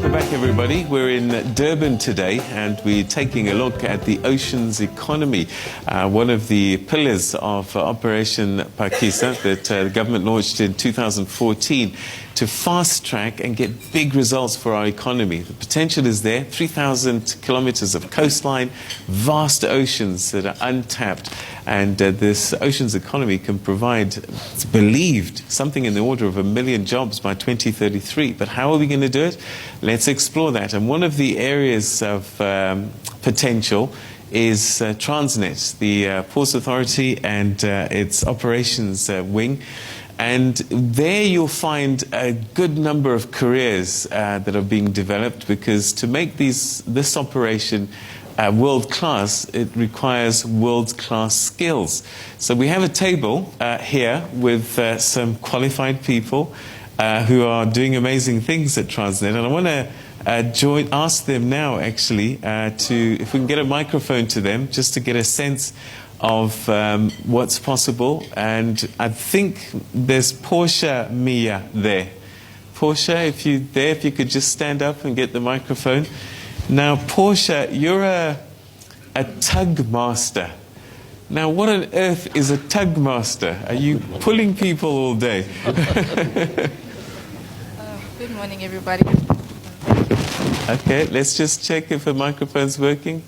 Welcome back, everybody. We're in Durban today, and we're taking a look at the oceans economy, one of the pillars of Operation Phakisa that the government launched in 2014 to fast-track and get big results for our economy. The potential is there, 3,000 kilometers of coastline, vast oceans that are untapped, and this oceans economy can provide, it's believed, something in the order of 1 million jobs by 2033. But how are we going to do it? Let's explore that. And one of the areas of potential is Transnet, the Ports Authority and its operations wing. And there you'll find a good number of careers that are being developed, because to make this operation world-class, it requires world-class skills. So we have a table here with some qualified people who are doing amazing things at Transnet. And I want to ask them now, actually, if we can get a microphone to them, just to get a sense of what's possible. And I think there's Portia Mia there. Portia, if you could just stand up and get the microphone. Now, Portia, you're a tug master. Now, what on earth is a tug master? Are you pulling people all day? Good morning, everybody. Okay, let's just check if the microphone's working.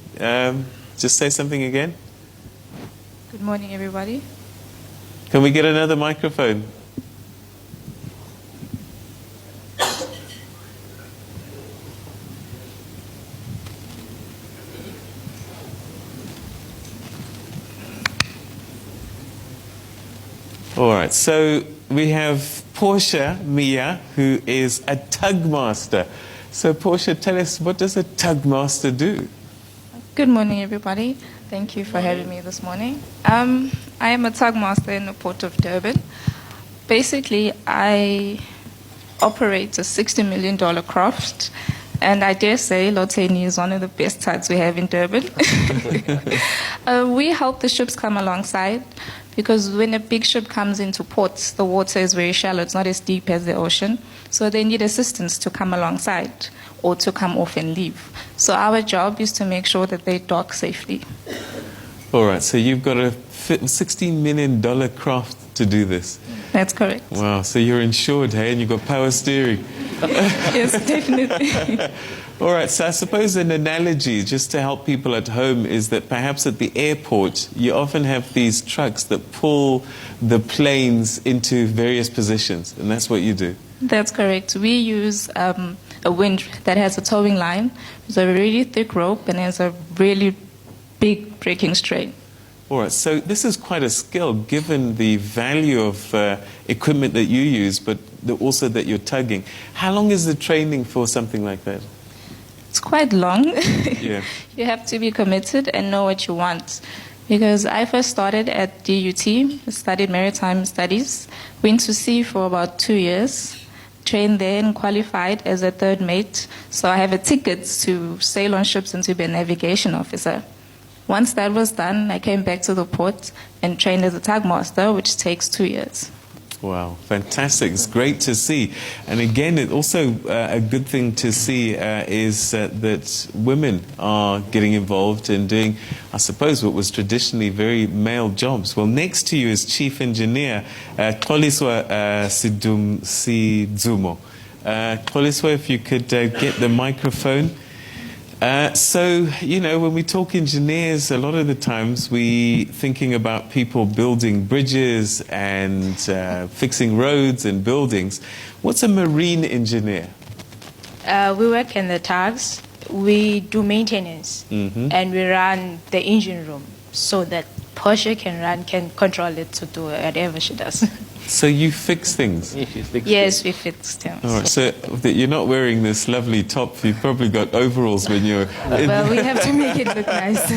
Just say something again. Good morning, everybody. Can we get another microphone? All right, so we have Portia Mia, who is a tug master. So Portia, tell us, what does a tug master do? Good morning, everybody. Thank you for having me this morning. I am a tug master in the Port of Durban. Basically, I operate a $60 million craft, and I dare say Loteni is one of the best tugs we have in Durban. We help the ships come alongside, because when a big ship comes into port, the water is very shallow. It's not as deep as the ocean. So they need assistance to come alongside or to come off and leave. So our job is to make sure that they dock safely. All right, so you've got a $16 million craft to do this. That's correct. Wow, so you're insured, hey, and you've got power steering. Yes, definitely. All right, so I suppose an analogy, just to help people at home, is that perhaps at the airport, you often have these trucks that pull the planes into various positions, and that's what you do. That's correct. We use a winch that has a towing line. It's a really thick rope and has a really big braking strain. All right, so this is quite a skill, given the value of equipment that you use, but also that you're tugging. How long is the training for something like that? It's quite long. Yeah. You have to be committed and know what you want. Because I first started at DUT, studied maritime studies, went to sea for about 2 years, trained there and qualified as a third mate. So I have a ticket to sail on ships and to be a navigation officer. Once that was done, I came back to the port and trained as a tug master, which takes 2 years. Wow, fantastic. It's great to see. And again, it also a good thing to see is that women are getting involved in doing, I suppose, what was traditionally very male jobs. Well, next to you is Chief Engineer Xoliswa Sidzumo. Xoliswa, if you could get the microphone. So, you know, when we talk engineers, a lot of the times we thinking about people building bridges and fixing roads and buildings. What's a marine engineer? We work in the tugs. We do maintenance, and we run the engine room so that Portia can control it to do whatever she does. So you fix things? Yes, we fix things. All right, so you're not wearing this lovely top. You've probably got overalls when you're... Well, we have to make it look nice.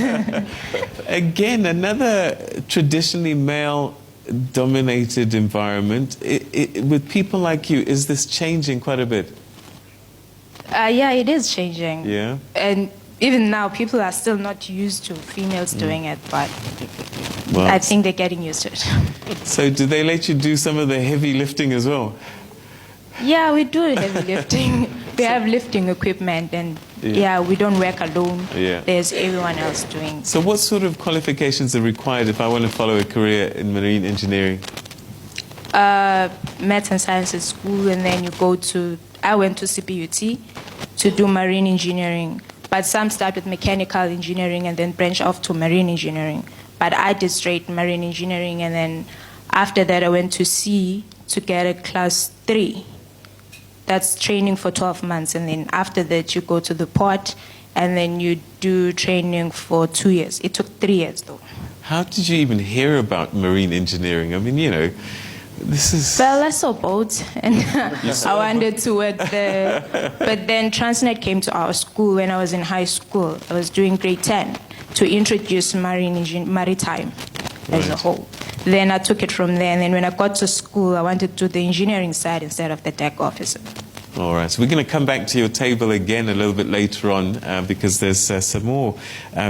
Again, another traditionally male-dominated environment. With people like you, is this changing quite a bit? Yeah, it is changing. Yeah? And even now, people are still not used to females doing it, but Well, I think they're getting used to it. So do they let you do some of the heavy lifting as well? Yeah, we do heavy lifting. We have lifting equipment, and we don't work alone. Yeah. There's everyone else doing. So what sort of qualifications are required if I want to follow a career in marine engineering? Maths and sciences school, and then I went to CPUT to do marine engineering. But some start with mechanical engineering and then branch off to marine engineering. But I did straight marine engineering, and then after that I went to C to get a class 3. That's training for 12 months, and then after that you go to the port, and then you do training for 2 years. It took 3 years though. How did you even hear about marine engineering? I mean, this is... Well, I saw boats, and I wanted to work there. But then Transnet came to our school when I was in high school. I was doing grade 10 to introduce maritime as a whole. Then I took it from there, and then when I got to school, I wanted to do the engineering side instead of the deck officer. All right, so we're going to come back to your table again a little bit later on because there's some more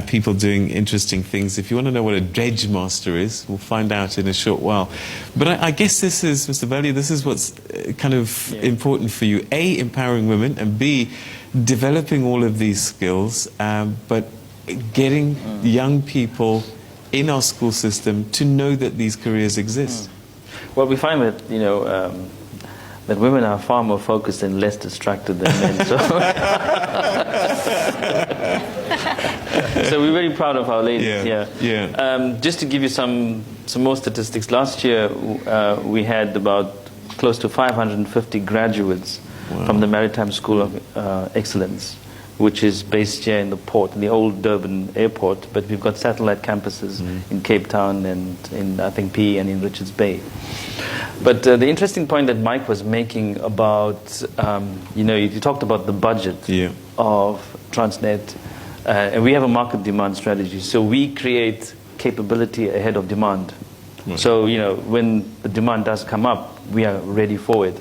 people doing interesting things. If you want to know what a dredge master is, we'll find out in a short while. But I guess this is, Mr. Valley, this is what's kind of important for you. A, empowering women, and B, developing all of these skills, but getting young people in our school system to know that these careers exist. Well, we find that, that women are far more focused and less distracted than men. So we're very proud of our ladies here. Yeah. Just to give you some more statistics, last year we had about close to 550 graduates from the Maritime School of Excellence, which is based here in the port, in the old Durban airport, but we've got satellite campuses in Cape Town and in, I think, PE and in Richards Bay. But the interesting point that Mike was making about, you talked about the budget of Transnet, and we have a market demand strategy. So we create capability ahead of demand. Right. So, when the demand does come up, we are ready for it.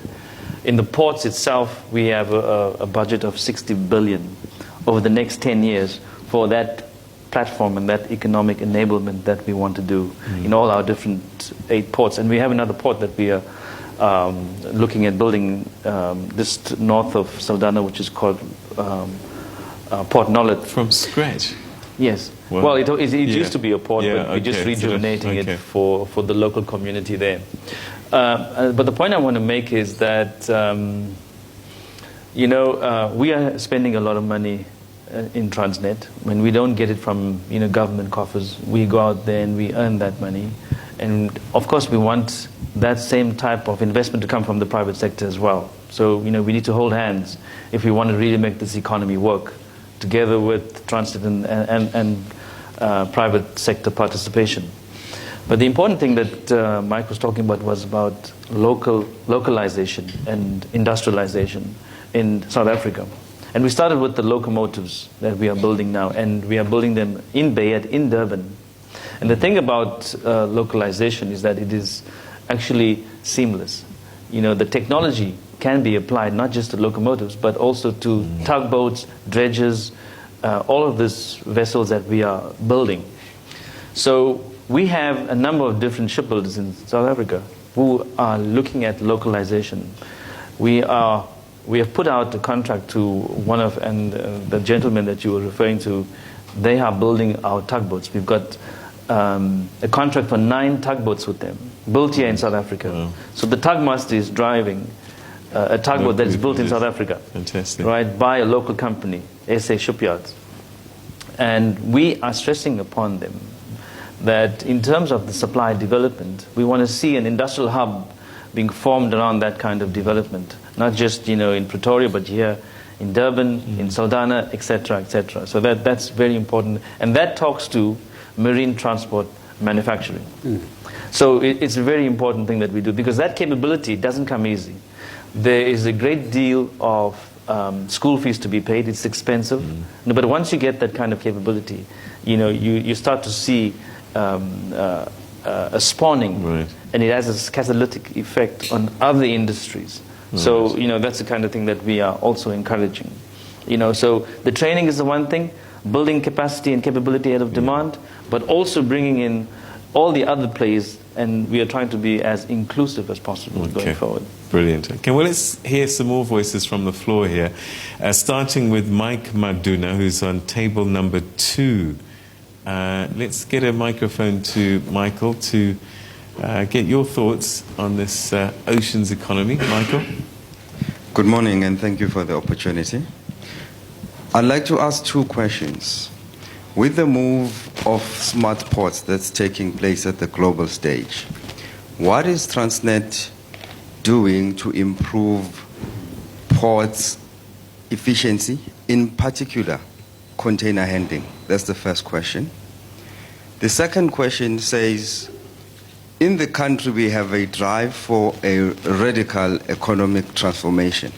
In the ports itself, we have a budget of 60 billion over the next 10 years for that platform and that economic enablement that we want to do in all our different 8 ports. And we have another port that we are looking at building just north of Saldanha, which is called Port Nollet. From scratch? Yes. Well, it used to be a port, but we're just rejuvenating it for the local community there. But the point I want to make is that, we are spending a lot of money in Transnet. When we don't get it from, government coffers, we go out there and we earn that money. And, of course, we want that same type of investment to come from the private sector as well. So, we need to hold hands if we want to really make this economy work, together with Transnet and private sector participation. But the important thing that Mike was talking about was about localization and industrialization in South Africa. And we started with the locomotives that we are building now, and we are building them in Bayat, in Durban. And the thing about localization is that it is actually seamless. The technology can be applied not just to locomotives, but also to tugboats, dredges, all of these vessels that we are building. So we have a number of different shipbuilders in South Africa who are looking at localization. We have put out a contract to one of, and the gentleman that you were referring to, they are building our tugboats. We've got a contract for 9 tugboats with them, built here in South Africa. Wow. So the tugmaster is driving a tugboat that is built in South Africa. Fantastic. Right, by a local company, SA Shipyards. And we are stressing upon them that in terms of the supply development, we want to see an industrial hub being formed around that kind of development, not just in Pretoria, but here in Durban, in Saldanha, etc., etc. So that's very important, and that talks to marine transport manufacturing. So it's a very important thing that we do, because that capability doesn't come easy. There is a great deal of school fees to be paid. It's expensive, but once you get that kind of capability, you start to see a spawning, and it has a catalytic effect on other industries. So that's the kind of thing that we are also encouraging. So the training is the one thing, building capacity and capability out of demand, but also bringing in all the other players, and we are trying to be as inclusive as possible going forward. Brilliant. Okay, well, let's hear some more voices from the floor here, starting with Mike Maduna, who's on table number 2. Let's get a microphone to Michael to get your thoughts on this oceans economy. Michael? Good morning, and thank you for the opportunity. I'd like to ask 2 questions. With the move of smart ports that's taking place at the global stage, what is Transnet doing to improve ports' efficiency, in particular container handling? That's the first question. The second question says, in the country we have a drive for a radical economic transformation.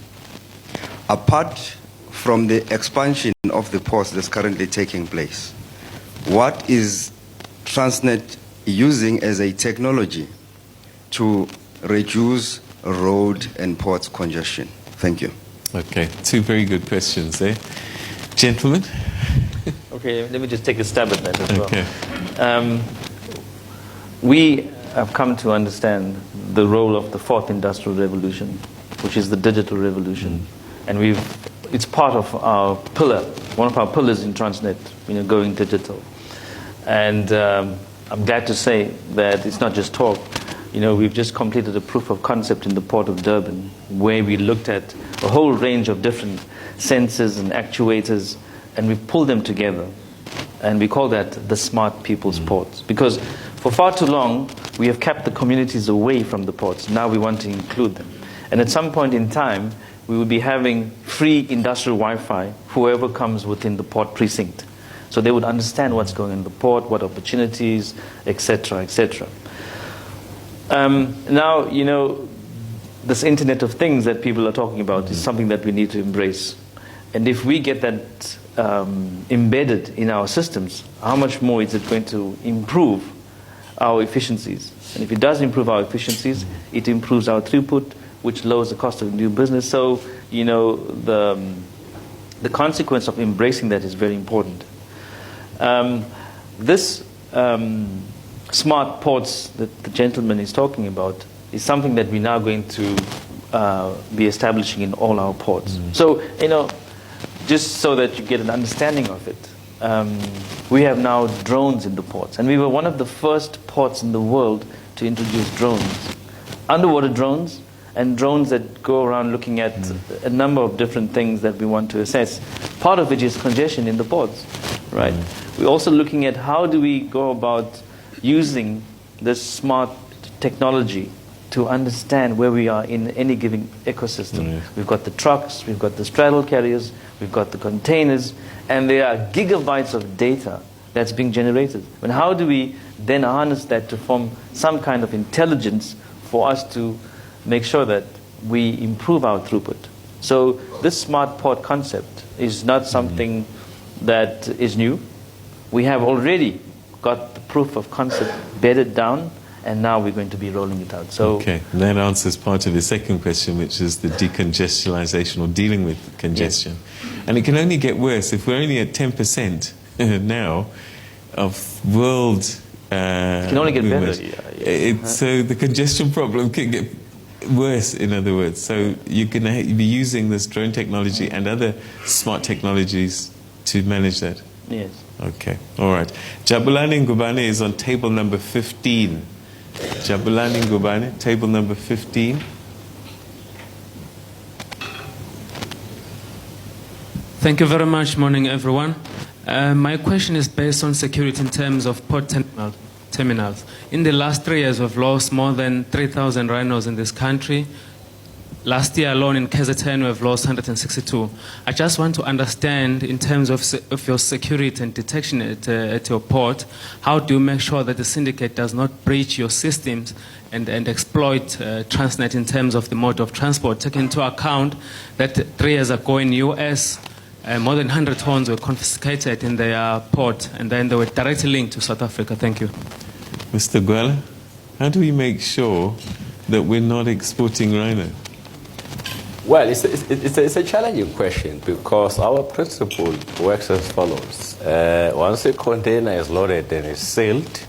Apart from the expansion of the ports that's currently taking place, what is Transnet using as a technology to reduce road and port congestion? Thank you. Okay, 2 very good questions there. Gentlemen? Okay, let me just take a stab at that as Okay. well. We have come to understand the role of the 4th industrial revolution, which is the digital revolution. And it's part of our pillar, one of our pillars in Transnet, going digital. And I'm glad to say that it's not just talk. We've just completed a proof of concept in the port of Durban, where we looked at a whole range of different sensors and actuators, and we pulled them together. And we call that the smart people's ports. Because for far too long, we have kept the communities away from the ports. Now we want to include them. And at some point in time, we will be having free industrial Wi-Fi, whoever comes within the port precinct. So they would understand what's going on in the port, what opportunities, etc., etc. Now, this Internet of Things that people are talking about is something that we need to embrace. And if we get that embedded in our systems, how much more is it going to improve our efficiencies? And if it does improve our efficiencies, it improves our throughput, which lowers the cost of new business. So, the consequence of embracing that is very important. This smart ports that the gentleman is talking about is something that we're now going to be establishing in all our ports. So, just so that you get an understanding of it, we have now drones in the ports. And we were one of the first ports in the world to introduce drones. Underwater drones, and drones that go around looking at a number of different things that we want to assess. Part of it is congestion in the ports, right? We're also looking at how do we go about using this smart technology to understand where we are in any given ecosystem. We've got the trucks, we've got the straddle carriers, we've got the containers, and there are gigabytes of data that's being generated. And how do we then harness that to form some kind of intelligence for us to make sure that we improve our throughput? So this smart port concept is not something that is new. We have already got the proof of concept bedded down, and now we're going to be rolling it out. So okay, that answers part of the second question, which is the decongestionalization or dealing with congestion. And it can only get worse if we're only at 10% now of world it can only get movement. better. So the congestion problem can get worse, in other words. So you're going to be using this drone technology and other smart technologies to manage that. Yes. Okay, all right. Jabulani Ngubane is on table number 15. Jabulani Ngubane, table number 15. Thank you very much. Morning, everyone. My question is based on security in terms of port terminals. In the last 3 years, we've lost more than 3,000 rhinos in this country. Last year alone in KZN, we've lost 162. I just want to understand, in terms of your security and detection at your port, how do you make sure that the syndicate does not breach your systems and exploit Transnet in terms of the mode of transport, taking into account that 3 years ago in the US, more than 100 tons were confiscated in their port, and then they were directly linked to South Africa. Thank you. Mr. Gwala, how do we make sure that we're not exporting rhino? Well, it's a challenging question because our principle works as follows. Once a container is loaded and is sailed,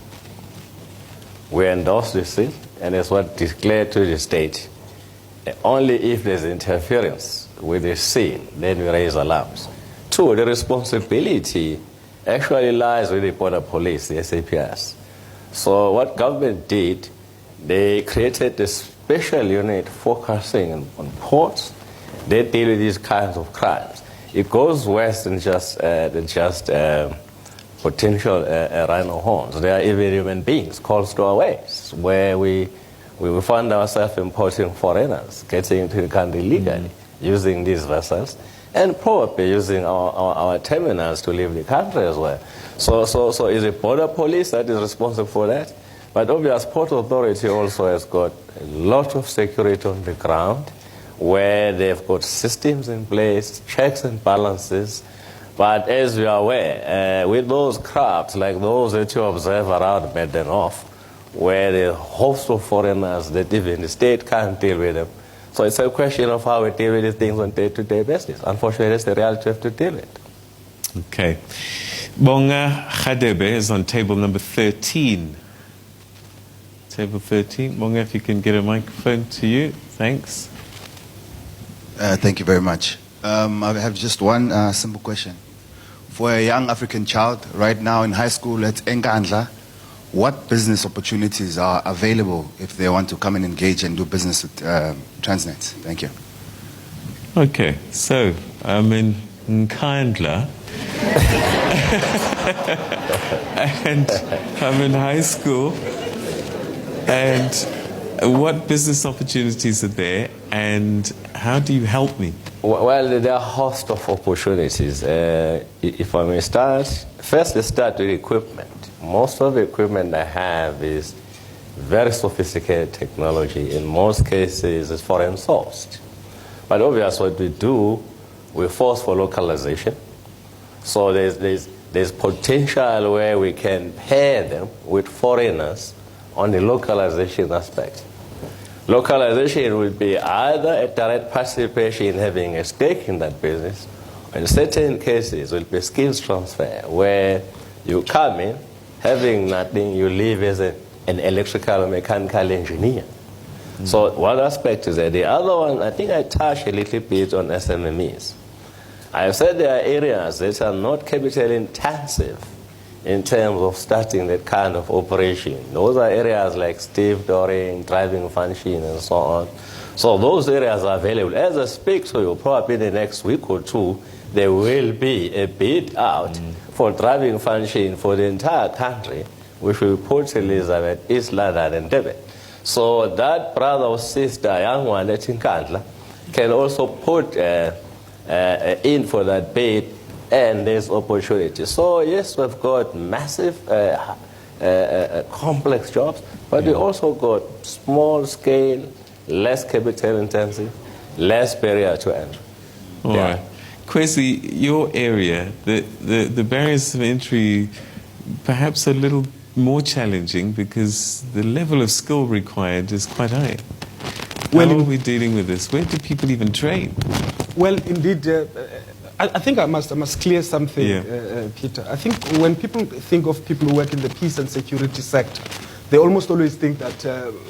We endorse this thing, and it's what declared to the state. Only if there's interference with the scene, then we raise alarms. 2, the responsibility actually lies with the border police, the SAPS. So what government did, they created a special unit focusing on ports. They deal with these kinds of crimes. It goes worse than just potential rhino horns. There are even human beings called stowaways, where we find ourselves importing foreigners, getting into the country legally, using these vessels, and probably using our terminals to leave the country as well. So it's the border police that is responsible for that. But obviously, Port Authority also has got a lot of security on the ground, where they've got systems in place, checks and balances. But as we are aware, with those crafts like those that you observe around Medenoff, where there are a host of foreigners that even the state can't deal with them. So it's a question of how we deal with these things on a day-to-day basis. Unfortunately, that's the reality we have to deal with. Okay. Bonga Khadebe is on table number 13. Table 13. Bonga, if you can get a microphone to you. Thanks. Thank you very much. I have just one simple question. For a young African child right now in high school at Nkandla, what business opportunities are available if they want to come and engage and do business with Transnet? Thank you. Okay, so I'm in Nkandla and I'm in high school. And what business opportunities are there, and how do you help me? Well, there are a host of opportunities. If I may start, first let's start with equipment. Most of the equipment I have is very sophisticated technology. In most cases, it's foreign sourced. But obviously what we do, we force for localization. So there's potential where we can pair them with foreigners on the localization aspect. Localization will be either a direct participation in having a stake in that business, or in certain cases will be skills transfer, where you come in, having nothing, you leave as an electrical or mechanical engineer. So one aspect is that. The other one, I think I touched a little bit on SMMEs. I've said there are areas that are not capital intensive in terms of starting that kind of operation. Those are areas like stevedoring, driving function, and so on. So those areas are available. As I speak to you, probably in the next week or two, there will be a bid out for driving function for the entire country, which will put Elizabeth, East London, and Durban. So that brother or sister, young one at Nkandla, can also put in for that bid, and there's opportunity. So yes, we've got massive, complex jobs, but we also got small scale, less capital intensive, less barrier to entry. All right. Kwesi, your area, the barriers of entry perhaps a little more challenging because the level of skill required is quite high. How are we dealing with this? Where do people even train? Well, indeed, I think I must clear something, Peter. I think when people think of people who work in the peace and security sector, they almost always think that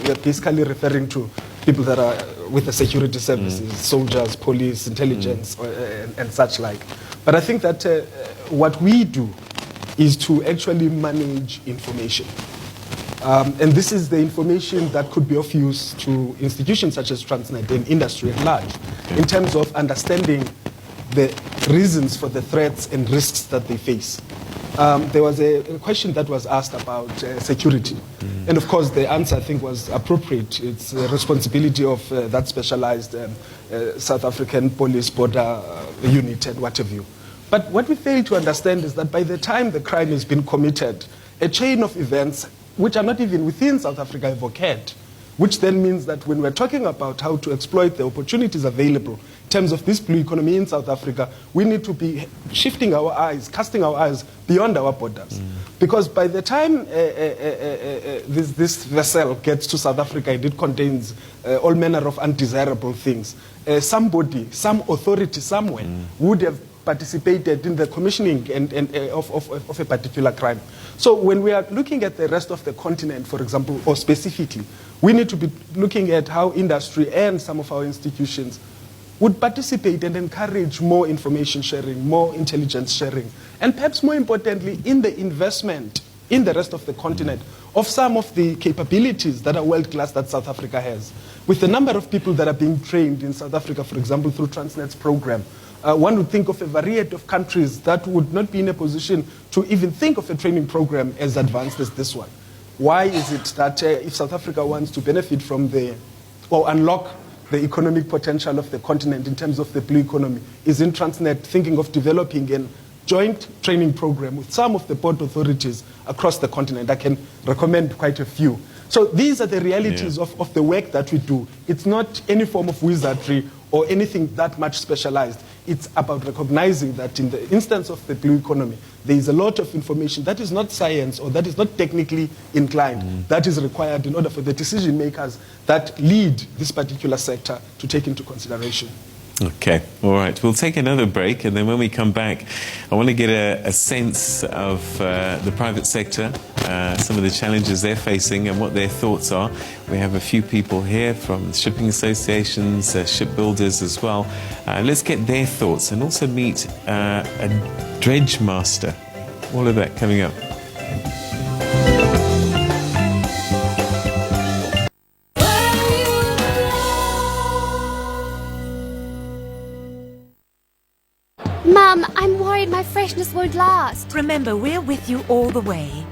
we're basically referring to people that are with the security services, soldiers, police, intelligence, and such like. But I think that what we do is to actually manage information. And this is the information that could be of use to institutions such as Transnet and industry at large, in terms of understanding the reasons for the threats and risks that they face. There was a question that was asked about security. And of course, the answer, I think, was appropriate. It's the responsibility of that specialized South African police border unit and what have you. But what we fail to understand is that by the time the crime has been committed, a chain of events which are not even within South Africa have occurred, which then means that when we're talking about how to exploit the opportunities available in terms of this blue economy in South Africa, we need to be shifting our eyes, casting our eyes beyond our borders. Because by the time this vessel gets to South Africa and it contains all manner of undesirable things, somebody, some authority somewhere would have participated in the commissioning of a particular crime. So when we are looking at the rest of the continent, for example, or specifically, we need to be looking at how industry and some of our institutions would participate and encourage more information sharing, more intelligence sharing, and perhaps more importantly, in the investment in the rest of the continent of some of the capabilities that are world-class that South Africa has. With the number of people that are being trained in South Africa, for example, through Transnet's program, one would think of a variety of countries that would not be in a position to even think of a training program as advanced as this one. Why is it that if South Africa wants to benefit from or unlock the economic potential of the continent in terms of the blue economy, isn't Transnet thinking of developing a joint training program with some of the port authorities across the continent? I can recommend quite a few. So these are the realities of the work that we do. It's not any form of wizardry or anything that much specialized. It's about recognizing that in the instance of the blue economy, there is a lot of information that is not science or that is not technically inclined that is required in order for the decision makers that lead this particular sector to take into consideration. Okay, all right. We'll take another break, and then when we come back, I want to get a sense of the private sector, some of the challenges they're facing and what their thoughts are. We have a few people here from shipping associations, shipbuilders as well. Let's get their thoughts and also meet a dredge master. All of that coming up. Mum, I'm worried my freshness won't last. Remember, we're with you all the way.